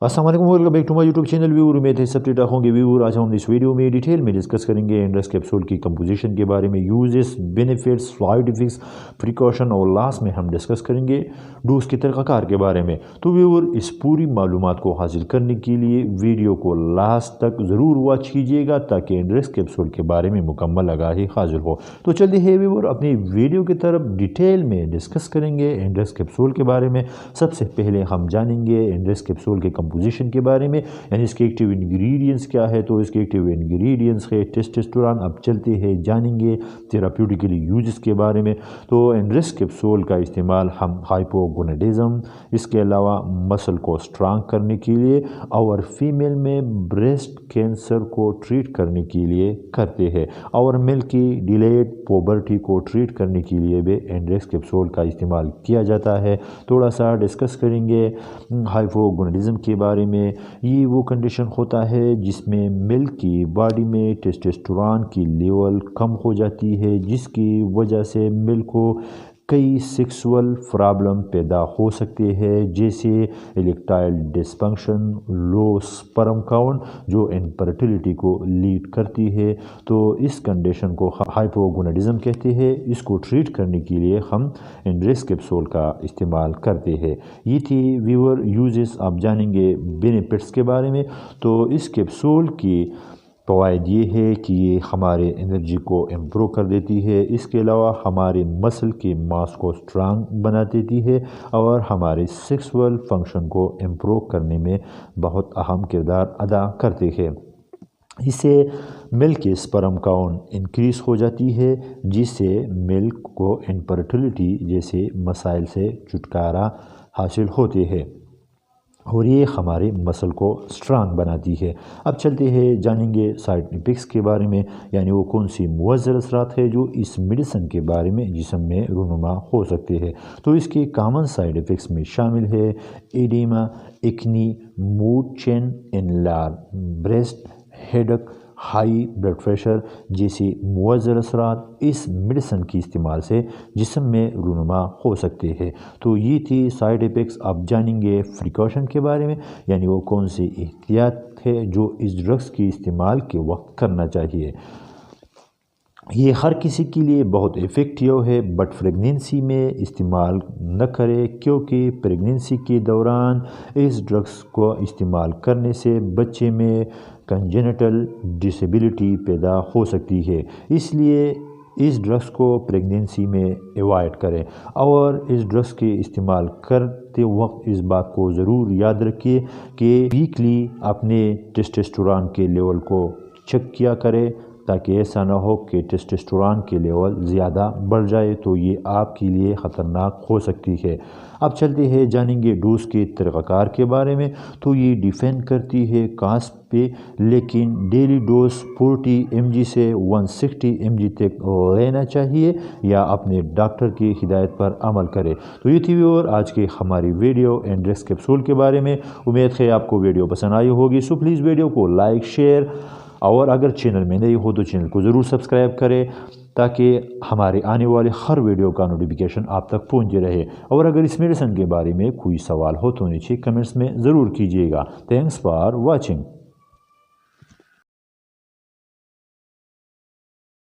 अस्सलाम वालेकुम, welcome back to my YouTube channel viewer. उम्मीद है सब ठीक ठाक होंगे व्यूअर। आज हम इस वीडियो में डिटेल में डिस्कस करेंगे एंड्रेस कैप्सूल की कंपोजिशन के बारे में, uses, benefits, side effects, precaution और लास्ट में हम डिस्कस करेंगे डोज के तरीक़ाकार के बारे में। तो व्यूअर इस पूरी मालूमात को हासिल करने के लिए वीडियो को लास्ट तक ज़रूर वॉच कीजिएगा ताकि एंड्रेस कैप्सूल के बारे में मुकम्मल आगाही हासिल हो। तो चलिए है व्यूअर अपनी वीडियो की तरफ डिटेल में डिस्कस करेंगे एंड्रेस कैप्सूल के बारे में। सबसे पहले हम जानेंगे एंड्रेस कैप्सूल के कंपोजिशन के बारे में, यानी इसके एक्टिव इंग्रेडिएंट्स क्या है। तो इसके एक्टिव इंग्रेडिएंट्स है टेस्टोस्टेरोन। अब चलते हैं जानेंगे थेराप्यूटिकली यूजेस के बारे में। तो एंड्रेस कैप्सूल का इस्तेमाल हम हाइपोगोनाडिज्म, इसके अलावा मसल को स्ट्रांग करने के लिए और फीमेल में ब्रेस्ट कैंसर को ट्रीट करने के लिए करते हैं, और मेल की डिलेड पोबर्टी को ट्रीट करने के लिए भी एंड्रेस कैप्सूल का इस्तेमाल किया जाता है। थोड़ा सा डिस्कस करेंगे हाइपोगोनाडिज्म के बारे में। ये वो कंडीशन होता है जिसमें मेल की बॉडी में टेस्टोस्टेरोन की लेवल कम हो जाती है, जिसकी वजह से मेल को कई सेक्सुअल प्रॉब्लम पैदा हो सकते हैं, जैसे erectile dysfunction, low sperm count, जो इनफर्टिलिटी को लीड करती है। तो इस कंडीशन को हाइपोगोनाडिज्म कहते हैं। इसको ट्रीट करने के लिए हम एंड्रेस कैप्सूल का इस्तेमाल करते हैं। ये थी व्यूअर यूजेस। आप जानेंगे बेनिफिट्स के बारे में। तो इस कैप्सूल की फ़वाइद ये है कि ये हमारे एनर्जी को इम्प्रूव कर देती है, इसके अलावा हमारे मसल के मास को स्ट्रांग बना देती है और हमारे सेक्सुअल फंक्शन को इम्प्रूव करने में बहुत अहम किरदार अदा करते हैं। इससे मिल्क की स्पर्म काउंट इंक्रीज़ हो जाती है, जिससे मिल्क को इनफर्टिलिटी जैसे मसाइल से छुटकारा हासिल होते हैं और ये हमारे मसल को स्ट्रांग बनाती है। अब चलते हैं जानेंगे साइड इफ़ेक्ट्स के बारे में, यानी वो कौन सी मुअज़्ज़र असरात है जो इस मेडिसिन के बारे में जिस्म में रूनुमा हो सकते हैं। तो इसके कॉमन साइड इफ़ेक्ट्स में शामिल है oedema, acne, mood change, enlarge breast, headache, high blood pressure जैसे मुअज़्ज़र असरात इस मेडिसिन के इस्तेमाल से जिस्म में रूनुमा हो सकते हैं। तो ये थी साइड इफ़ेक्ट्स। अब जानेंगे प्रिकॉशन के बारे में, यानी वो कौन सी एहतियात है जो इस ड्रग्स के इस्तेमाल के वक्त करना चाहिए। ये हर किसी के लिए बहुत इफ़ेक्टिव है, बट प्रेगनेंसी में इस्तेमाल न करें, क्योंकि प्रेगनेंसी के दौरान इस ड्रग्स को इस्तेमाल करने से बच्चे में कंजेनिटल डिसेबिलिटी पैदा हो सकती है। इसलिए इस ड्रग्स को प्रेगनेंसी में अवॉइड करें और इस ड्रग्स के इस्तेमाल करते वक्त इस बात को ज़रूर याद रखिए कि वीकली अपने टेस्टोस्टेरोन के लेवल को चेक किया करें, ताकि ऐसा ना हो कि टेस्टोस्टेरोन के लेवल ज़्यादा बढ़ जाए, तो ये आपके लिए ख़तरनाक हो सकती है। अब चलते हैं जानेंगे डोज के तरीक़ाकार के बारे में। तो ये डिपेंड करती है कास्ट पे, लेकिन डेली डोज 40 mg से 160 mg तक लेना चाहिए या अपने डॉक्टर की हिदायत पर अमल करें। तो ये थी व्यूअर आज की हमारी वीडियो एंड्रेस कैप्सूल के बारे में। उम्मीद है आपको वीडियो पसंद आई होगी। सो प्लीज़ वीडियो को लाइक, शेयर और अगर चैनल में नए हो तो चैनल को ज़रूर सब्सक्राइब करें, ताकि हमारे आने वाले हर वीडियो का नोटिफिकेशन आप तक पहुंचे रहे। और अगर इस मेडिसिन के बारे में कोई सवाल हो तो नीचे कमेंट्स में ज़रूर कीजिएगा। Thanks for watching.